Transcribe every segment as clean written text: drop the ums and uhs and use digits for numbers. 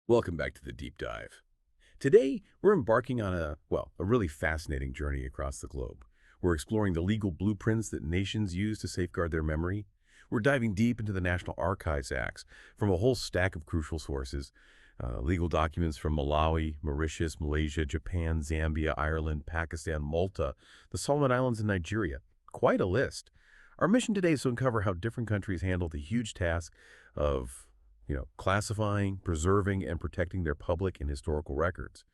Welcome back to the deep dive. Today, we're embarking on a really fascinating journey across the globe. We're exploring the legal blueprints that nations use to safeguard their memory. We're diving deep into the National Archives Acts from a whole stack of crucial sources, legal documents from Malawi, Mauritius, Malaysia, Japan, Zambia, Ireland, Pakistan, Malta, the Solomon Islands, and Nigeria. Quite a list. Our mission today is to uncover how different countries handle the huge task of classifying, preserving, and protecting their public and historical records,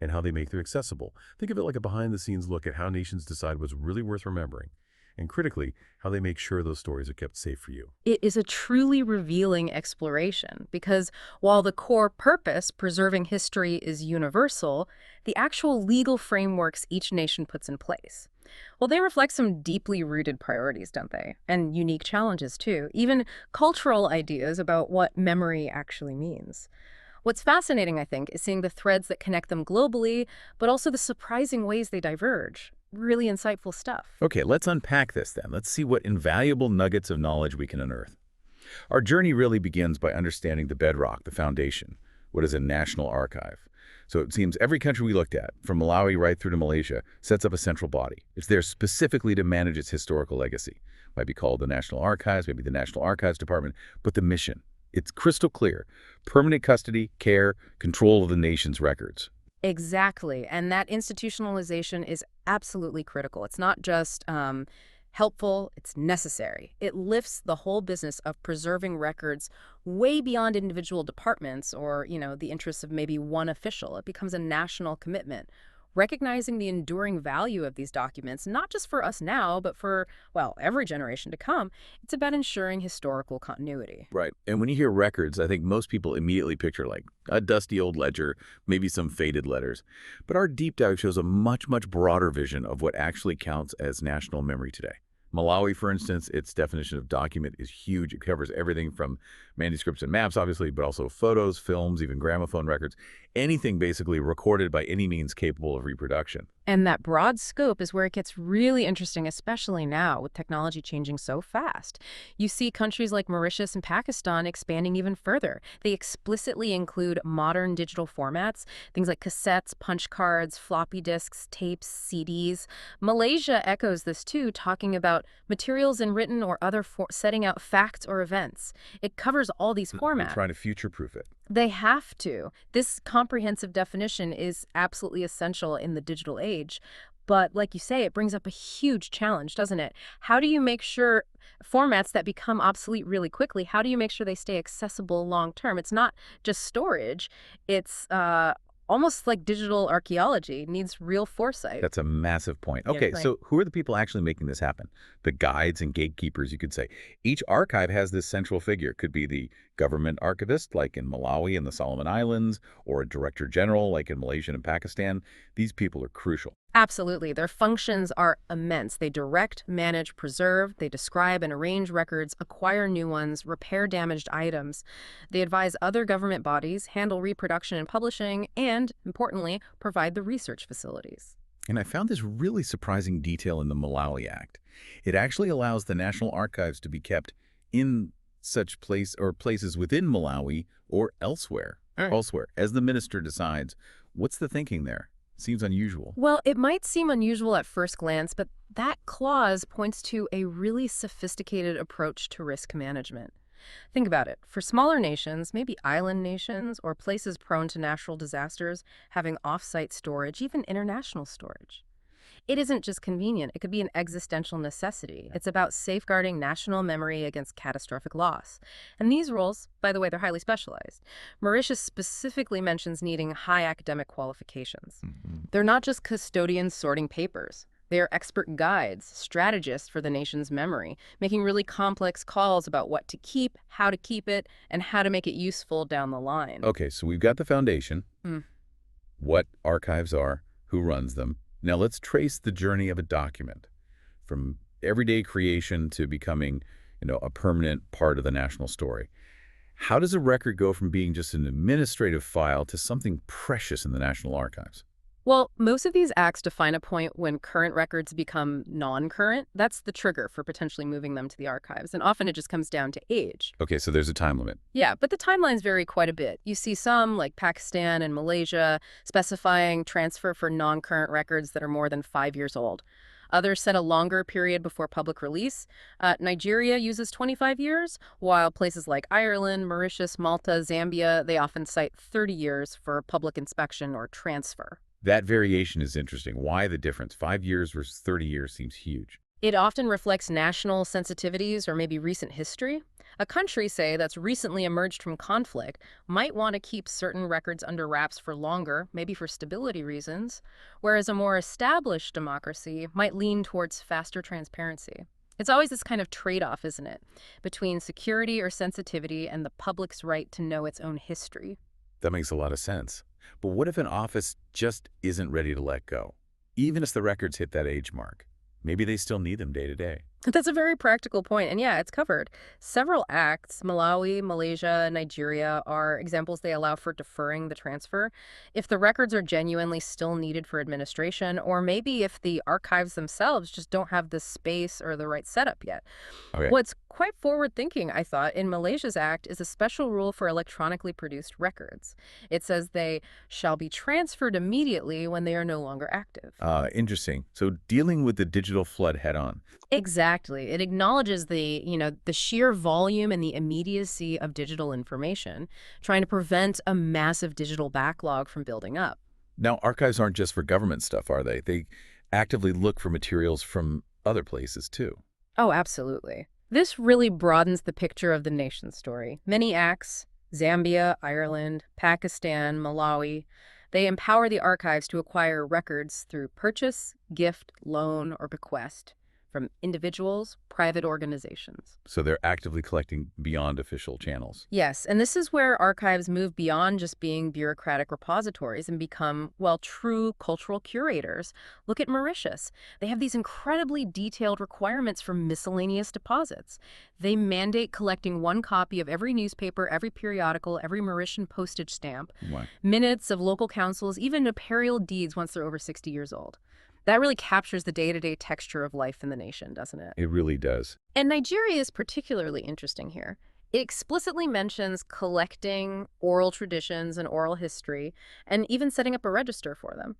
and how they make them accessible. Think of it like a behind-the-scenes look at how nations decide what's really worth remembering, and critically, how they make sure those stories are kept safe for you. It is a truly revealing exploration because while the core purpose, preserving history, is universal, the actual legal frameworks each nation puts in place, well, they reflect some deeply rooted priorities, don't they? And unique challenges, too. Even cultural ideas about what memory actually means. What's fascinating, I think, is seeing the threads that connect them globally, but also the surprising ways they diverge. Really insightful stuff. Okay, let's unpack this then. Let's see what invaluable nuggets of knowledge we can unearth. Our journey really begins by understanding the bedrock, the foundation. What is a national archive? So it seems every country we looked at, from Malawi right through to Malaysia, sets up a central body. It's there specifically to manage its historical legacy. Might be called the National Archives, maybe the National Archives Department, but the mission, it's crystal clear. Permanent custody, care, control of the nation's records. Exactly. And that institutionalization is absolutely critical. It's not just helpful, it's necessary. It lifts the whole business of preserving records way beyond individual departments or, the interests of maybe one official. It becomes a national commitment, recognizing the enduring value of these documents, not just for us now, but for, well, every generation to come. It's about ensuring historical continuity. Right. And when you hear records, I think most people immediately picture like a dusty old ledger, maybe some faded letters. But our deep dive shows a much, much broader vision of what actually counts as national memory today. Malawi, for instance, its definition of document is huge. It covers everything from manuscripts and maps, obviously, but also photos, films, even gramophone records, anything basically recorded by any means capable of reproduction. And that broad scope is where it gets really interesting, especially now with technology changing so fast. You see countries like Mauritius and Pakistan expanding even further. They explicitly include modern digital formats, things like cassettes, punch cards, floppy disks, tapes, CDs. Malaysia echoes this too, talking about materials in written or other setting out facts or events. It covers all these They're formats. trying to future-proof it. They have to. This comprehensive definition is absolutely essential in the digital age. But like you say, it brings up a huge challenge, doesn't it? How do you make sure formats that become obsolete really quickly, how do you make sure they stay accessible long term? It's not just storage. It's almost like digital archaeology. It needs real foresight. That's a massive point. Yeah, Okay, right. so who are the people actually making this happen? The guides and gatekeepers, you could say. Each archive has this central figure. Could be the government archivist, like in Malawi and the Solomon Islands, or a director general, like in Malaysia and Pakistan. These people are crucial. Absolutely. Their functions are immense. They direct, manage, preserve, they describe and arrange records, acquire new ones, repair damaged items. They advise other government bodies, handle reproduction and publishing, and, importantly, provide the research facilities. And I found this really surprising detail in the Malawi Act. It actually allows the National Archives to be kept in such place or places within Malawi or elsewhere, All right. elsewhere, as the minister decides. What's the thinking there? Seems unusual. Well, it might seem unusual at first glance, but that clause points to a really sophisticated approach to risk management. Think about it. For smaller nations, maybe island nations or places prone to natural disasters, having off-site storage, even international storage. It isn't just convenient. It could be an existential necessity. It's about safeguarding national memory against catastrophic loss. And these roles, by the way, they're highly specialized. Mauritius specifically mentions needing high academic qualifications. They're not just custodians sorting papers. They are expert guides, strategists for the nation's memory, making really complex calls about what to keep, how to keep it, and how to make it useful down the line. Okay, so we've got the foundation, what archives are, who runs them. Now let's trace the journey of a document from everyday creation to becoming, a permanent part of the national story. How does a record go from being just an administrative file to something precious in the National Archives? Well, most of these acts define a point when current records become non-current. That's the trigger for potentially moving them to the archives, and often it just comes down to age. Okay, so there's a time limit. Yeah, but the timelines vary quite a bit. You see some, like Pakistan and Malaysia, specifying transfer for non-current records that are more than 5 years old. Others set a longer period before public release. Nigeria uses 25 years, while places like Ireland, Mauritius, Malta, Zambia, they often cite 30 years for public inspection or transfer. That variation is interesting. Why the difference? 5 years versus 30 years seems huge. It often reflects national sensitivities or maybe recent history. A country, say, that's recently emerged from conflict might want to keep certain records under wraps for longer, maybe for stability reasons, whereas a more established democracy might lean towards faster transparency. It's always this kind of trade-off, isn't it, between security or sensitivity and the public's right to know its own history. That makes a lot of sense. But what if an office just isn't ready to let go? Even if the records hit that age mark, maybe they still need them day to day. That's a very practical point, and yeah, it's covered. Several acts, Malawi, Malaysia, Nigeria, are examples they allow for deferring the transfer if the records are genuinely still needed for administration, or maybe if the archives themselves just don't have the space or the right setup yet. Okay. What's quite forward-thinking, I thought, in Malaysia's act is a special rule for electronically produced records. It says they shall be transferred immediately when they are no longer active. Interesting. So dealing with the digital flood head on. Exactly. It acknowledges the sheer volume and the immediacy of digital information, trying to prevent a massive digital backlog from building up. Now, archives aren't just for government stuff, are they? They actively look for materials from other places, too. Oh, absolutely. This really broadens the picture of the nation's story. Many acts, Zambia, Ireland, Pakistan, Malawi, they empower the archives to acquire records through purchase, gift, loan, or bequest from individuals, private organizations. So they're actively collecting beyond official channels. Yes, and this is where archives move beyond just being bureaucratic repositories and become, well, true cultural curators. Look at Mauritius. They have these incredibly detailed requirements for miscellaneous deposits. They mandate collecting one copy of every newspaper, every periodical, every Mauritian postage stamp, What? minutes of local councils, even notarial deeds once they're over 60 years old. That really captures the day-to-day texture of life in the nation, doesn't it? It really does. And Nigeria is particularly interesting here. It explicitly mentions collecting oral traditions and oral history, and even setting up a register for them.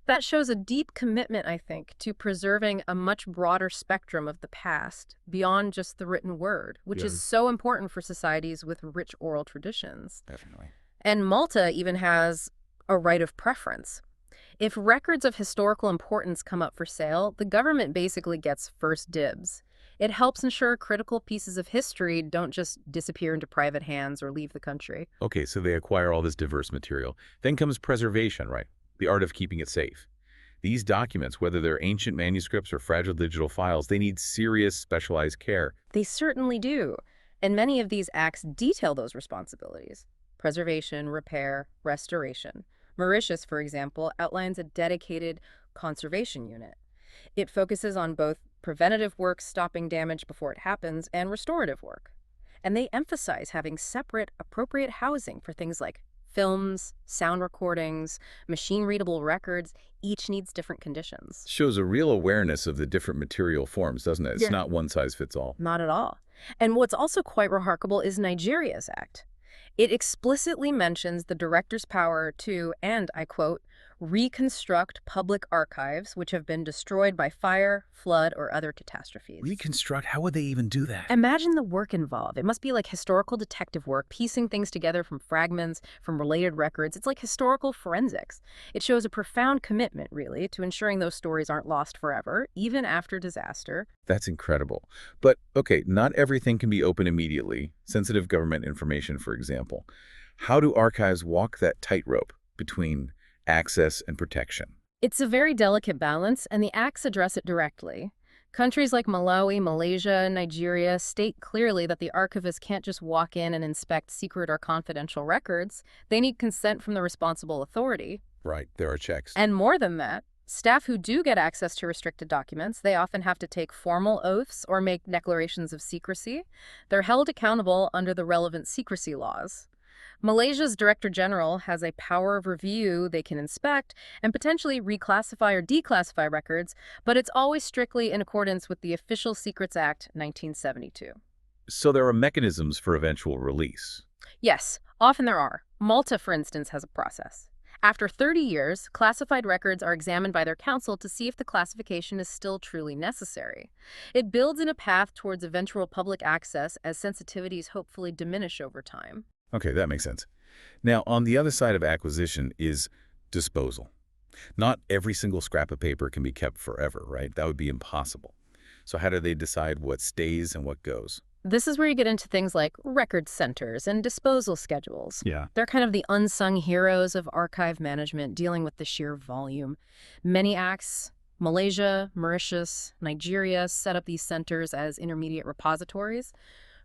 That shows a deep commitment, I think, to preserving a much broader spectrum of the past beyond just the written word, which is so important for societies with rich oral traditions. Definitely. And Malta even has a right of preference. If records of historical importance come up for sale, the government basically gets first dibs. It helps ensure critical pieces of history don't just disappear into private hands or leave the country. Okay, so they acquire all this diverse material. Then comes preservation, right? The art of keeping it safe. These documents, whether they're ancient manuscripts or fragile digital files, they need serious, specialized care. They certainly do. And many of these acts detail those responsibilities: preservation, repair, restoration. Mauritius, for example, outlines a dedicated conservation unit. It focuses on both preventative work, stopping damage before it happens, and restorative work. And they emphasize having separate, appropriate housing for things like films, sound recordings, machine-readable records. Each needs different conditions. Shows a real awareness of the different material forms, doesn't it? It's not one size fits all. Not at all. And what's also quite remarkable is Nigeria's act. It explicitly mentions the director's power to, and I quote, reconstruct public archives which have been destroyed by fire, flood, or other catastrophes. Reconstruct? How would they even do that? Imagine the work involved. It must be like historical detective work, piecing things together from fragments, from related records. It's like historical forensics. It shows a profound commitment, really, to ensuring those stories aren't lost forever, even after disaster. That's incredible. But, okay, not everything can be open immediately. Sensitive government information, for example. How do archives walk that tightrope between access and protection? It's a very delicate balance, and the acts address it directly. Countries like Malawi, Malaysia, Nigeria state clearly that the archivist can't just walk in and inspect secret or confidential records. They need consent from the responsible authority. Right, there are checks. And more than that, staff who do get access to restricted documents, they often have to take formal oaths or make declarations of secrecy. They're held accountable under the relevant secrecy laws. Malaysia's Director General has a power of review. They can inspect and potentially reclassify or declassify records, but it's always strictly in accordance with the Official Secrets Act 1972. So there are mechanisms for eventual release. Yes, often there are. Malta, for instance, has a process. After 30 years, classified records are examined by their counsel to see if the classification is still truly necessary. It builds in a path towards eventual public access as sensitivities hopefully diminish over time. Okay, that makes sense. Now, on the other side of acquisition is disposal. Not every single scrap of paper can be kept forever, right? That would be impossible. So how do they decide what stays and what goes? This is where you get into things like record centers and disposal schedules. Yeah. They're kind of the unsung heroes of archive management dealing with the sheer volume. Many acts, Malaysia, Mauritius, Nigeria, set up these centers as intermediate repositories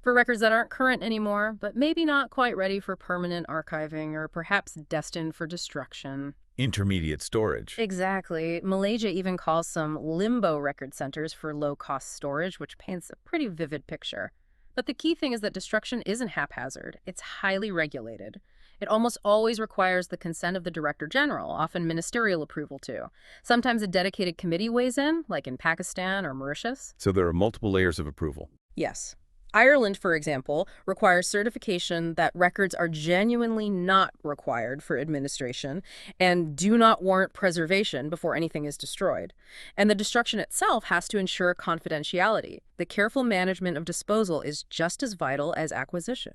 for records that aren't current anymore, but maybe not quite ready for permanent archiving or perhaps destined for destruction. Intermediate storage. Exactly. Malaysia even calls some limbo record centers for low-cost storage, which paints a pretty vivid picture. But the key thing is that destruction isn't haphazard. It's highly regulated. It almost always requires the consent of the Director General, often ministerial approval too. Sometimes a dedicated committee weighs in, like in Pakistan or Mauritius. So there are multiple layers of approval. Yes. Ireland, for example, requires certification that records are genuinely not required for administration and do not warrant preservation before anything is destroyed. And the destruction itself has to ensure confidentiality. The careful management of disposal is just as vital as acquisition.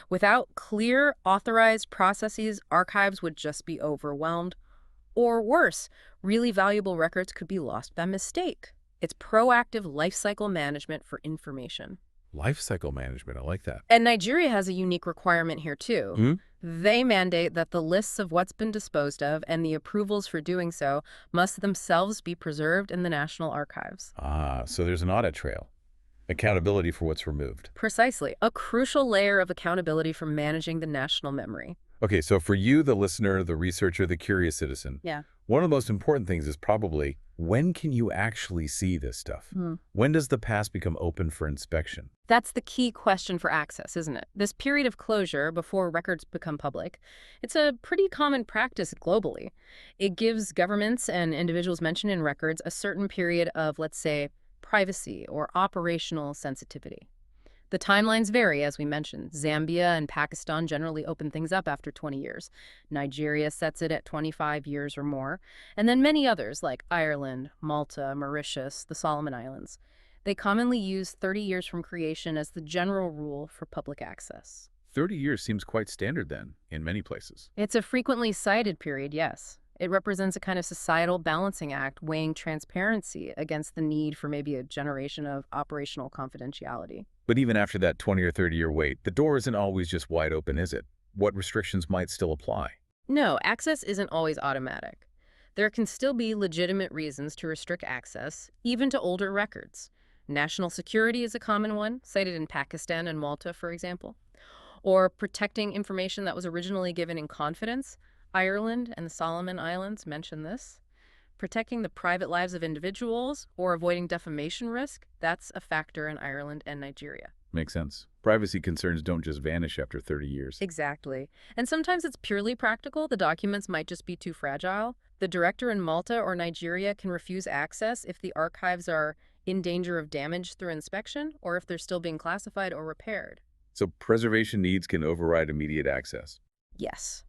Without clear, authorized processes, archives would just be overwhelmed. Or worse, really valuable records could be lost by mistake. It's proactive life cycle management for information. Life cycle management, I like that. And Nigeria has a unique requirement here, too. They mandate that the lists of what's been disposed of and the approvals for doing so must themselves be preserved in the National Archives. Ah, so there's an audit trail. Accountability for what's removed. Precisely. A crucial layer of accountability for managing the national memory. Okay, so for you, the listener, the researcher, the curious citizen, Yeah. one of the most important things is probably, when can you actually see this stuff? When does the past become open for inspection? That's the key question for access, isn't it? This period of closure before records become public, it's a pretty common practice globally. It gives governments and individuals mentioned in records a certain period of, let's say, privacy or operational sensitivity. The timelines vary, as we mentioned. Zambia and Pakistan generally open things up after 20 years. Nigeria sets it at 25 years or more. And then many others, like Ireland, Malta, Mauritius, the Solomon Islands. They commonly use 30 years from creation as the general rule for public access. 30 years seems quite standard then, in many places. It's a frequently cited period, yes. It represents a kind of societal balancing act, weighing transparency against the need for maybe a generation of operational confidentiality. But even after that 20 or 30-year wait, the door isn't always just wide open, is it? What restrictions might still apply? No, access isn't always automatic. There can still be legitimate reasons to restrict access, even to older records. National security is a common one, cited in Pakistan and Malta, for example. Or protecting information that was originally given in confidence. Ireland and the Solomon Islands mention this. Protecting the private lives of individuals or avoiding defamation risk, that's a factor in Ireland and Nigeria. Makes sense. Privacy concerns don't just vanish after 30 years. Exactly. And sometimes it's purely practical. The documents might just be too fragile. The director in Malta or Nigeria can refuse access if the archives are in danger of damage through inspection or if they're still being classified or repaired. So preservation needs can override immediate access. Yes.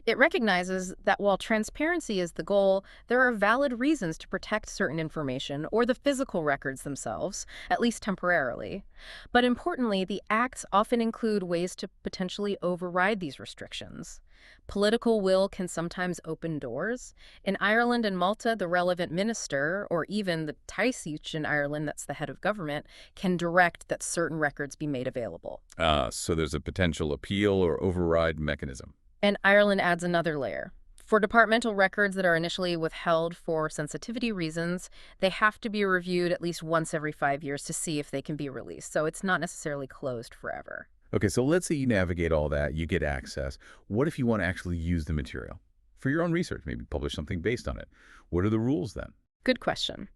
It recognizes that while transparency is the goal, there are valid reasons to protect certain information or the physical records themselves, at least temporarily. But importantly, the acts often include ways to potentially override these restrictions. Political will can sometimes open doors. In Ireland and Malta, the relevant minister, or even the Taoiseach in Ireland, that's the head of government, can direct that certain records be made available. So there's a potential appeal or override mechanism. And Ireland adds another layer. For departmental records that are initially withheld for sensitivity reasons, they have to be reviewed at least once every 5 years to see if they can be released. So it's not necessarily closed forever. Okay, so let's say you navigate all that, you get access. What if you want to actually use the material? For your own research, maybe publish something based on it. What are the rules then? Good question.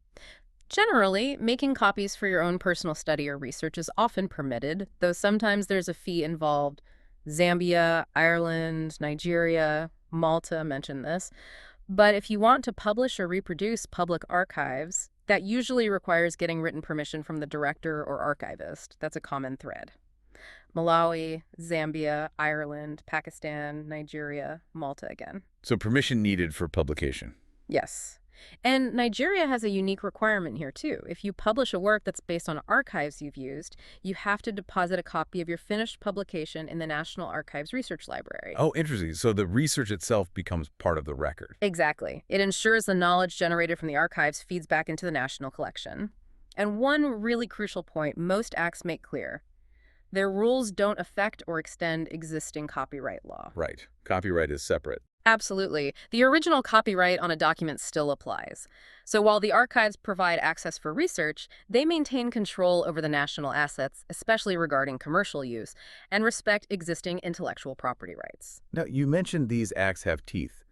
Generally, making copies for your own personal study or research is often permitted, though sometimes there's a fee involved. Zambia, Ireland, Nigeria, Malta mentioned this. But if you want to publish or reproduce public archives, that usually requires getting written permission from the director or archivist. That's a common thread. Malawi, Zambia, Ireland, Pakistan, Nigeria, Malta again. So permission needed for publication. Yes. And Nigeria has a unique requirement here, too. If you publish a work that's based on archives you've used, you have to deposit a copy of your finished publication in the National Archives Research Library. Oh, interesting. So the research itself becomes part of the record. Exactly. It ensures the knowledge generated from the archives feeds back into the national collection. And one really crucial point most acts make clear: their rules don't affect or extend existing copyright law. Right. Copyright is separate. Absolutely. The original copyright on a document still applies. So while the archives provide access for research, they maintain control over the national assets, especially regarding commercial use, and respect existing intellectual property rights. Now, you mentioned these acts have teeth.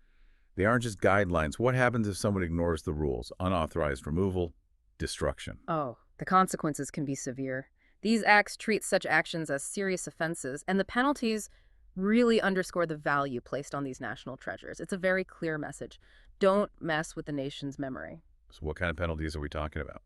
They aren't just guidelines. What happens if someone ignores the rules? Unauthorized removal, destruction. Oh, the consequences can be severe. These acts treat such actions as serious offenses, and the penalties really underscore the value placed on these national treasures. It's a very clear message. Don't mess with the nation's memory. So what kind of penalties are we talking about?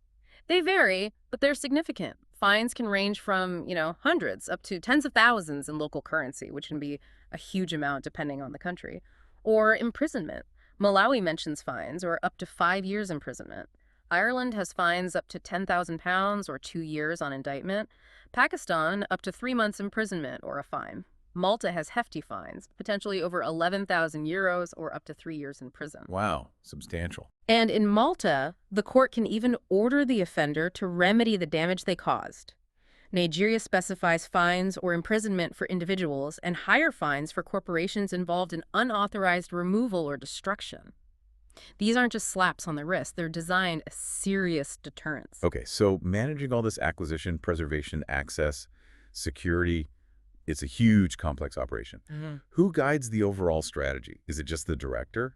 They vary, but they're significant. Fines can range from, hundreds up to tens of thousands in local currency, which can be a huge amount depending on the country. Or imprisonment. Malawi mentions fines, or up to 5 years imprisonment. Ireland has fines up to £10,000 or 2 years on indictment. Pakistan, up to 3 months imprisonment or a fine. Malta has hefty fines, potentially over 11,000 euros or up to 3 years in prison. Wow, substantial. And in Malta, the court can even order the offender to remedy the damage they caused. Nigeria specifies fines or imprisonment for individuals and higher fines for corporations involved in unauthorized removal or destruction. These aren't just slaps on the wrist, they're designed as serious deterrents. Okay, so managing all this acquisition, preservation, access, security, it's a huge, complex operation. Who guides the overall strategy? Is it just the director?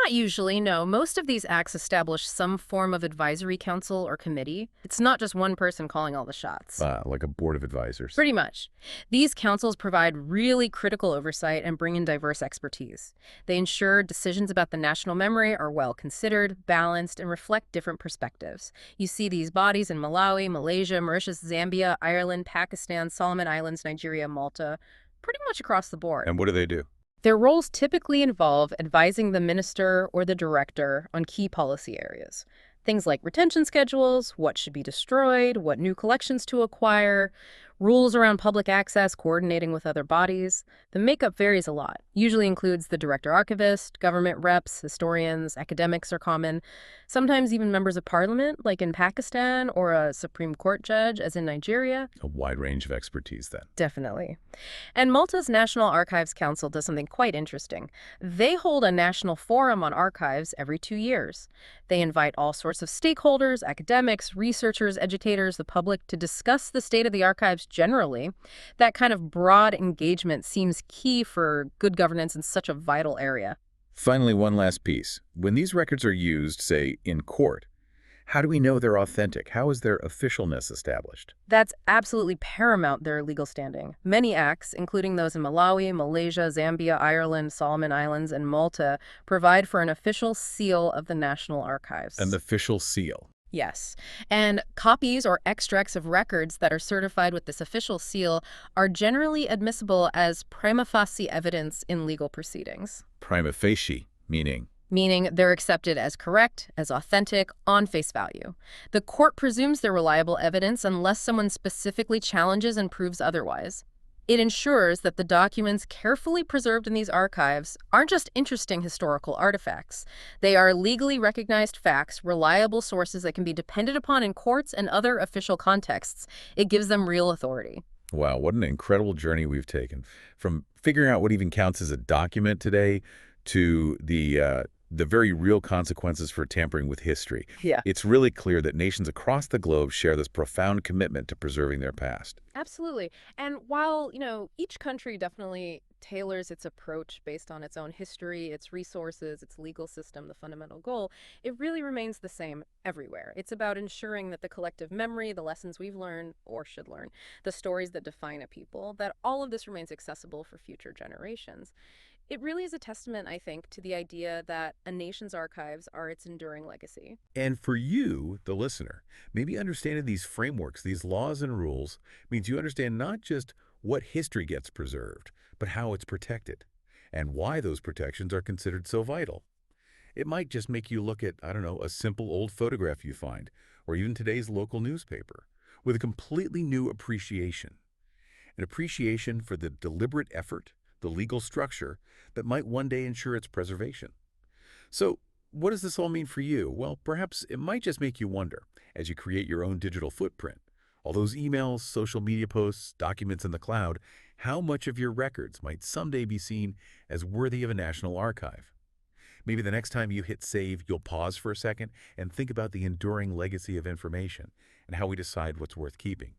Not usually, no. Most of these acts establish some form of advisory council or committee. It's not just one person calling all the shots. Like a board of advisors. Pretty much. These councils provide really critical oversight and bring in diverse expertise. They ensure decisions about the national memory are well considered, balanced, and reflect different perspectives. You see these bodies in Malawi, Malaysia, Mauritius, Zambia, Ireland, Pakistan, Solomon Islands, Nigeria, Malta, pretty much across the board. And what do? Their roles typically involve advising the minister or the director on key policy areas. Things like retention schedules, what should be destroyed, what new collections to acquire, rules around public access, coordinating with other bodies. The makeup varies a lot. Usually includes the director archivist, government reps, historians, academics are common. Sometimes even members of parliament, like in Pakistan, or a Supreme Court judge, as in Nigeria. A wide range of expertise then. Definitely. And Malta's National Archives Council does something quite interesting. They hold a national forum on archives every 2 years. They invite all sorts of stakeholders, academics, researchers, educators, the public to discuss the state of the archives generally. That kind of broad engagement seems key for good governance in such a vital area. Finally, one last piece. When these records are used, say, in court, how do we know they're authentic? How is their officialness established? That's absolutely paramount, their legal standing. Many acts, including those in Malawi, Malaysia, Zambia, Ireland, Solomon Islands, and Malta, provide for an official seal of the National Archives. An official seal. Yes. And copies or extracts of records that are certified with this official seal are generally admissible as prima facie evidence in legal proceedings. Prima facie, meaning? Meaning they're accepted as correct, as authentic, on face value. The court presumes they're reliable evidence unless someone specifically challenges and proves otherwise. It ensures that the documents carefully preserved in these archives aren't just interesting historical artifacts. They are legally recognized facts, reliable sources that can be depended upon in courts and other official contexts. It gives them real authority. Wow, what an incredible journey we've taken. From figuring out what even counts as a document today to the the very real consequences for tampering with history. Yeah. It's really clear that nations across the globe share this profound commitment to preserving their past. Absolutely. And while, each country definitely tailors its approach based on its own history, its resources, its legal system, the fundamental goal, it really remains the same everywhere. It's about ensuring that the collective memory, the lessons we've learned or should learn, the stories that define a people, that all of this remains accessible for future generations. It really is a testament, I think, to the idea that a nation's archives are its enduring legacy. And for you, the listener, maybe understanding these frameworks, these laws and rules, means you understand not just what history gets preserved, but how it's protected and why those protections are considered so vital. It might just make you look at, I don't know, a simple old photograph you find, or even today's local newspaper, with a completely new appreciation. An appreciation for the deliberate effort, the legal structure that might one day ensure its preservation. So, what does this all mean for you? Well, perhaps it might just make you wonder, as you create your own digital footprint, all those emails, social media posts, documents in the cloud, how much of your records might someday be seen as worthy of a national archive? Maybe the next time you hit save, you'll pause for a second and think about the enduring legacy of information and how we decide what's worth keeping.